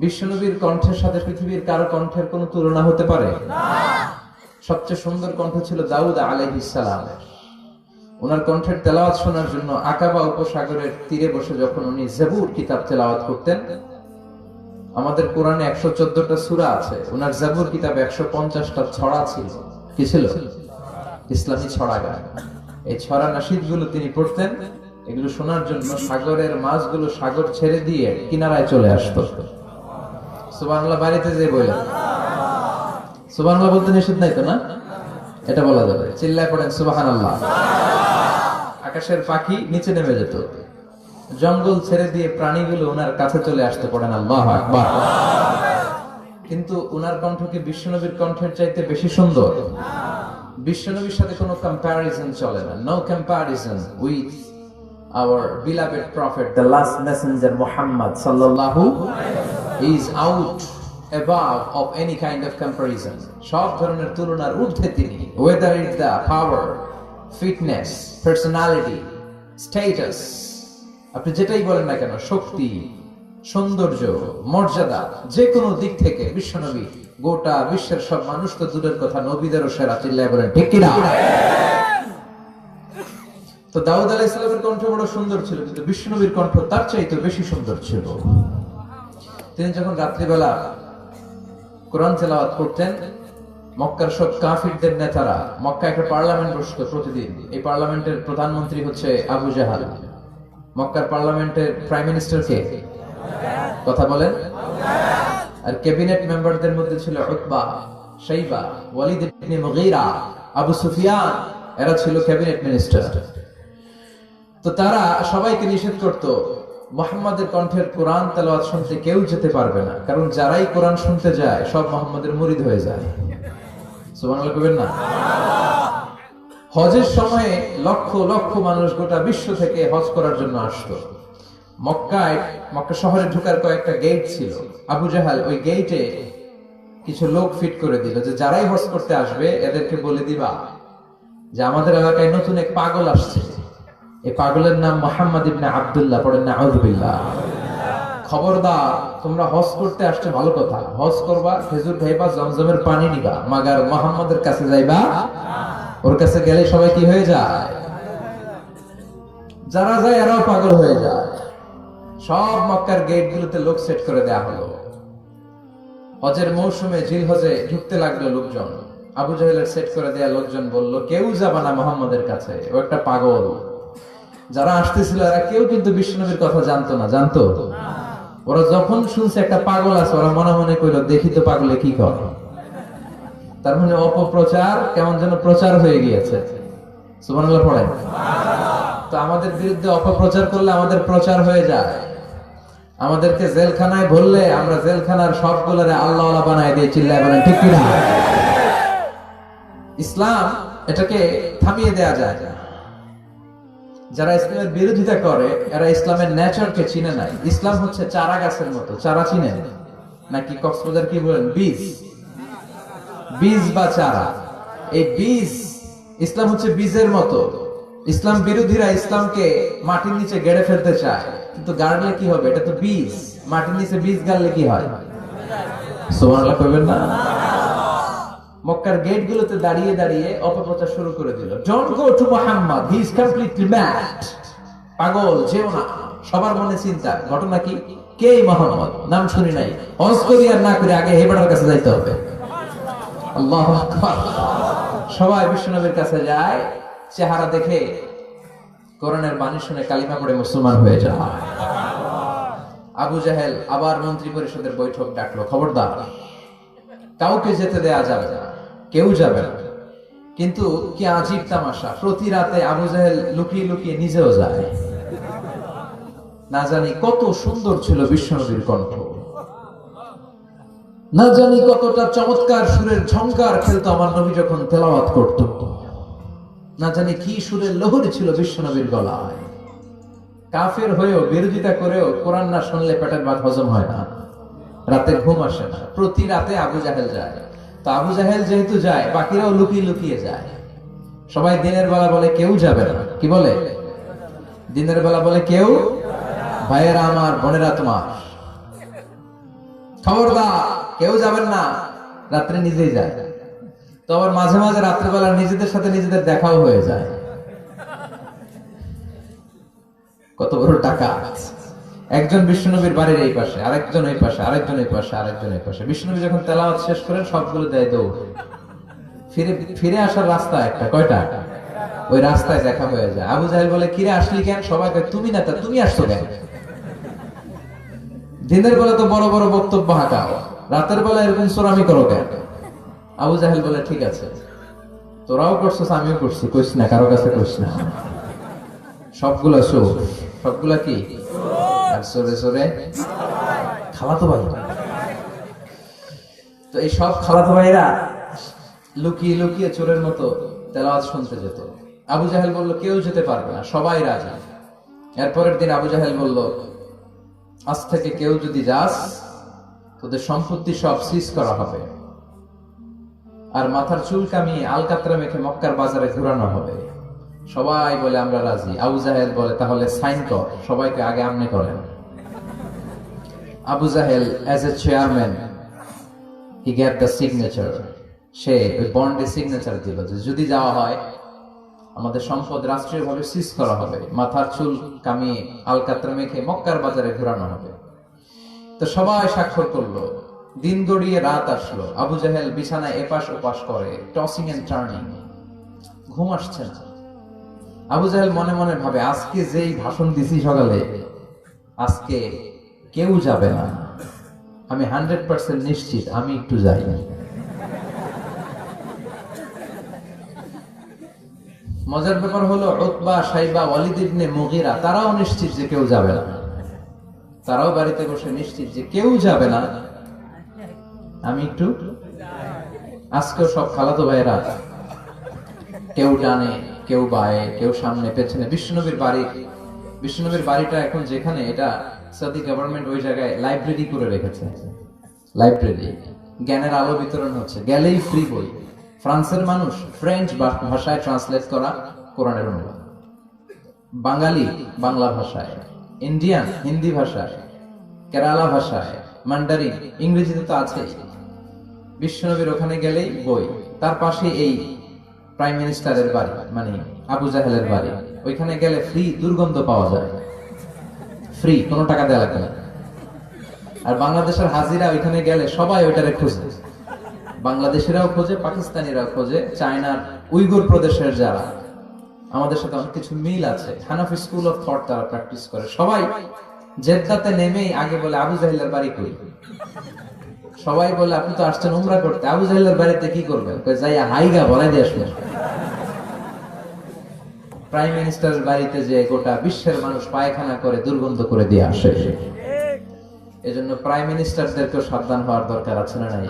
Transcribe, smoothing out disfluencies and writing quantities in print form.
বিশ্বনবীর কণ্ঠের সাথে পৃথিবীর কারো কণ্ঠের কোনো তুলনা হতে পারে না। সবচেয়ে সুন্দর কণ্ঠ ছিল দাউদ আলাইহিস সালামের। ওনার কণ্ঠের তেলাওয়াত শোনার জন্য আকাবা উপসাগরের তীরে বসে যখন উনি জাবুর কিতাব তেলাওয়াত করতেন, আমাদের কোরআনে 114টা সূরা আছে, ওনার জাবুর কিতাবে 150টা ছড়া ছিল। কি ছিল? ইসলামী ছড়া গান। এই ছড়া নাশিদ গুলো তিনি পড়তেন। এগুলো শোনার জন্য সাগরের মাছগুলো সাগর ছেড়ে দিয়ে কিনারায় চলে আসতো। সুবহানাল্লাহ। বাড়িতে যে বলেন সুবহানাল্লাহ বলতে নিষেধ নাই তো না? এটা বলা যাবে। চিল্লায় পড়েন সুবহানাল্লাহ। আকাশের পাখি নিচে নেমে যেত, জঙ্গল ছেড়ে দিয়ে প্রাণীগুলো ওনার কাছে চলে আসতে, পড়েন আল্লাহু আকবার। কিন্তু ওনার কণ্ঠ কি বিশ্বনবীর কণ্ঠের চাইতে বেশি সুন্দর? বিশ্বনবীর সাথে কোনো কম্প্যারিজন চলে না। No comparison with our beloved prophet, the last messenger Muhammad sallallahu is out above of any kind of comparison. সব ধরনের তুলনার ঊর্ধ্বে তিনি, whether it's the power, fitness, personality, status, আপনি যেটাই বলেন না কেন, শক্তি, সৌন্দর্য, মর্যাদা, যে কোনো দিক থেকে বিশ্বনবী গোটা বিশ্বের সব মানুষ তো দূরের কথা, নবীদেরও সেরা। চিল্লায় বলেন ঠিক কিনা? তো দাউদ আলাইহিস সালামের কণ্ঠ বড় সুন্দর ছিল, কিন্তু বিশ্বনবীর কণ্ঠ তার চাইতে বেশি সুন্দর ছিল। তিনি যখন রাত্রিবেলা কোরআন তেলাওয়াত করতেন, মক্কার সব কাফিরদের নেতারা, মক্কা একটা পার্লামেন্ট বসতো প্রতিদিন। এই পার্লামেন্টের প্রধানমন্ত্রী হচ্ছে আবু জাহাল। মক্কার পার্লামেন্টের প্রাইম মিনিস্টার কে? কথা বলেন। আর ক্যাবিনেট মেম্বারদের মধ্যে ছিল উতবা, শাইবা, ওয়ালিদ ইবনে মুগীরা, আবু সুফিয়ান। এরা ছিল ক্যাবিনেট মিনিস্টার। তো তারা সবাইকে নিষেধ করত, মুহাম্মাদের কণ্ঠের কোরআন তেলাওয়াত শুনতে কেউ যেতে পারবে না, কারণ যারাই কোরআন শুনতে যায় সব মুহাম্মাদের মুরিদ হয়ে যায়। সুবহানাল্লাহ কইবেন না? হজের সময়ে লক্ষ লক্ষ মানুষ গোটা বিশ্ব থেকে হজ করার জন্য আসতো। মক্কা শহরে ঢোকার কয়েকটা গেট ছিল। আবু জাহাল ওই গেটে কিছু লোক ফিট করে দিল যে যারাই হজ করতে আসবে এদেরকে বলে দিবা যে আমাদের এলাকায় নতুন এক পাগল আসছে, এই পাগলের নাম মুহাম্মদ ইবনে আব্দুল্লাহ। পড়েন না আউযুবিল্লাহ। খবরদার, তোমরা হজ করতে আসছে ভালো কথা, হজ করবা, খেজুর খাইবা, জমজমের পানি নিবা, মাগার মুহাম্মাদের কাছে যাইবা। ওর কাছে গেলে সবাই কি হয়ে যায়? যারা যায় এরাও পাগল হয়ে যায়। সব মক্কার গেটগুলোতে লোক সেট করে দেয়া হলো। হজের মৌসুমে জিল হজে ঢুকতে লাগলো লোকজন। আবু জাহেলের সেট করে দেয়া লোকজন বলল, কেউ যাবা না মুহাম্মাদের কাছে, ও একটা পাগল। যারা আসতেছিল এরা কেউ কিন্তু বিশ্বনবীর কথা জানতো না। জানতো? ওরা যখন শুনছে একটা পাগল আছে, ওরা মনে মনে কইল দেখি তো পাগলে কি করে। তার মানে অপপ্রচার কেমন যেন প্রচার হয়ে গিয়েছে। সুবহানাল্লাহ পড়েন। তো আমাদের বিরুদ্ধে অপপ্রচার করলে আমাদের প্রচার হয়ে যায়। আমাদেরকে জেলখানায় ভরলে আমরা জেলখানার সবগুলোরে আল্লাহওয়ালা বানায় দিয়ে চিল্লায় বলেন ঠিক কিনা? ইসলাম এটাকে থামিয়ে দেয়া যায় না। যারা ইসলামের বিরোধিতা করে এরা ইসলামের নেচারকে চিনে নাই। ইসলাম হচ্ছে চারা গাছের মতো। চারা চিনেন নাকি? কক্সবাজার কি বলেন? বীজ। বীজ বা চারা। এই বীজ, ইসলাম হচ্ছে বীজের মতো। ইসলাম বিরোধীরা ইসলামকে মাটির নিচে গেড়ে ফেলতে চায়, কিন্তু গাড়লে কি হবে? এটা তো বীজ। মাটির নিচে বীজ গাড়লে কি হয়? সুবহানাল্লাহ কইবেন না? মক্কার গেটগুলোতে দাঁড়িয়ে দাঁড়িয়ে অপপ্রচার শুরু করে দিল। Don't go to Muhammad, he is completely mad. পাগল, যেও না। সবার মনে চিন্তা, ঘটনা কি? কে এই মুহাম্মদ? নাম শুনি নাই। হজ করি আর না করে আগে হেবাটার কাছে যাইতে হবে। আল্লাহু আকবার। সবাই বিশ্বনবীর কাছে যায়, চেহারা দেখে কোরআনের বাণী শুনে কালিমা পড়ে মুসলমান হয়ে যায়। আবু জাহেল আবার মন্ত্রী পরিষদের বৈঠক ডাকলো, খবরদার কাউকে যেতে দেয়া যাবে না, কেউ যাবে না। কিন্তু কি আজীব তামাশা, প্রতি রাতে আবু জাহেল লুকিয়ে লুকিয়ে নিজেও যায়। না জানি কত সুন্দর ছিল বিশ্বনবীর কণ্ঠ, না জানি কতটা চমৎকার সুরের ঝংকার খেলতো আমার নবী যখন তেলাওয়াত করত, না জানি কি সুরের লহরী ছিল বিশ্বনবীর গলায়। কাফের হয়েও, বিরোধিতা করেও কোরআন না শুনলে পেটের ভাত হজম হয় না, রাতে ঘুম আসে না। প্রতি রাতে আবু জাহেল যায়। তো আবু জাহেল যেহেতু যায়, বাকিরাও লুকিয়ে লুকিয়ে যায়। সবাই দিনের বেলা বলে কেউ যাবে না। কি বলে? দিনের বেলা বলে কেউ। ভাইয়েরা আমার, বোনেরা তোমার, খবরদার কেউ যাবেন না, রাত্রে নিজেই যায়। তো আবার মাঝে মাঝে রাত্রেবেলা নিজেদের সাথে নিজেদের দেখাও হয়ে যায়। কত বড় টাকা! একজন বিশ্বনবীর বাড়ির এই পাশে, আরেকজন এই পাশে, আরেকজন এই পাশে, আরেকজন এই পাশে। বিশ্বনবী যখন তেলাওয়াত শেষ করেন সবগুলো দেয় দৌড়। ফিরে ফিরে আসার রাস্তা একটা, কয়টা? ওই রাস্তায় দেখা হয়ে যায়। আবু জাহেল বলে, কিরে আসলি কেন? সবাই কয়, তুমি না, তা তুমি আসছো কেন? দিনের বেলা তো বড় বড় বক্তব্য হাঁকাও, রাতের বেলা এরকম চোরামি করো কেন? আবু জাহেল বলে, ঠিক আছে, তোরাও করছিস, আমিও করছি, কইস না, কারো কাছে কইস না। সবগুলা চোর, সবগুলা কি? আর চোরে চোরে খালাতো ভাই। তো এই সব খালাতো ভাইরা লুকিয়ে লুকিয়ে চোরের মতো তেলাওয়াত শুনতে যেত। আবু জাহেল বলল, কেউ যেতে পারবে না, সবাই রাজি। এরপরের দিন আবু জাহেল বলল, আজ থেকে কেউ যদি যাস, তোদের সম্পত্তি সব সিজ করা হবে, আর মাথার চুল কামিয়ে আলকাতরা মেখে মক্কার বাজারে ঘুরানো হবে। সবাই বলে, আমরা রাজি। আবু জাহেল বলে, তাহলে সাইন কর। সবাইকে আগে আমনে করেন। Abu Jahel as a chairman, he gave the signature. সে ওই বন্ডে সিগনেচার দিল যে যদি যাওয়া হয়, আমাদের সম্পদ রাষ্ট্রীয়ভাবে সিজ করা হবে, মাথার চুল কামিয়ে আলকাতরা মেখে মক্কার বাজারে ঘুরানো হবে। তো সবাই স্বাক্ষর করলো। দিন গড়িয়ে রাত আসলো। আবু জাহেল বিছানায় এপাশ ওপাশ করে, টসিং এন্ড টার্নিং, ঘুম আসছে না। আবু জাহেল মনে মনে ভাবে, আজকে যেই ভাষণ দিছি সকালে, আজকে কেউ যাবে না, আমি 100% নিশ্চিত, আমি একটু যাই। মজার ব্যাপার হলো, উতবা, শাইবা, ওয়ালিদ ইবনে মুগীরা তারাও নিশ্চিত যে কেউ যাবে না। তারাও বাড়িতে বসে নিশ্চিত যে কেউ যাবে না, আমি একটু। আজকেও সব খালাতো ভাইয়েরা, কেউ ডানে, কেউ বায়ে, কেউ সামনে পেছনে। বিশ্বনবীর বাড়িটা এখন যেখানে, এটা সৌদি গভর্নমেন্ট ওই জায়গায় লাইব্রেরি করে রেখেছে। লাইব্রেরি, জ্ঞানের আলো বিতরণ হচ্ছে, গেলেই ফ্রি বই। ফ্রান্সের মানুষ ফ্রেঞ্চ ভাষায় ট্রান্সলেট করা কোরআনের অনুবাদ, বাঙালি বাংলা ভাষায়, ইন্ডিয়ান হিন্দি ভাষায়, কেরালা ভাষায়, মান্ডারিন, ইংরেজিতে তো আছে। বিশ্বনবীর ওখানে গেলেই বই। তার পাশে এই প্রাইম মিনিস্টারের বাড়ি, মানে আবু জাহেলের বাড়ি। ওইখানে গেলে ফ্রি দুর্গন্ধ পাওয়া যায়, ফ্রি, কোনো টাকা দেওয়া লাগবে না। আর বাংলাদেশের হাজিরা ওইখানে গেলে সবাই ওইটারে খোঁজে। বাংলাদেশিরাও খোঁজে, পাকিস্তানিরাও খোঁজে, চায়নার উইগুর প্রদেশের যারা, আমাদের সাথে অনেক কিছু মিল আছে। হানাফি স্কুল অফ থট তারা প্র্যাকটিস করে। সবাই জেদ্দাতে নেমেই আগে বলে, আবু জাহেলের বাড়ি কই? সবাই বলে, আপনি তো আসছেন উমরা করতে, আবু জাহেলের বাড়িতে কি করবেন? যাই হাইগা বলাই দিয়ে আসবেন। প্রাইম মিনিস্টারের বাড়িতে যে গোটা বিশ্বের মানুষ পায়খানা করে দুর্গন্ধ করে দিয়ে আসে। এজন্য প্রাইম মিনিস্টারদেরকেও সাবধান হওয়ার দরকার আছে না নাই?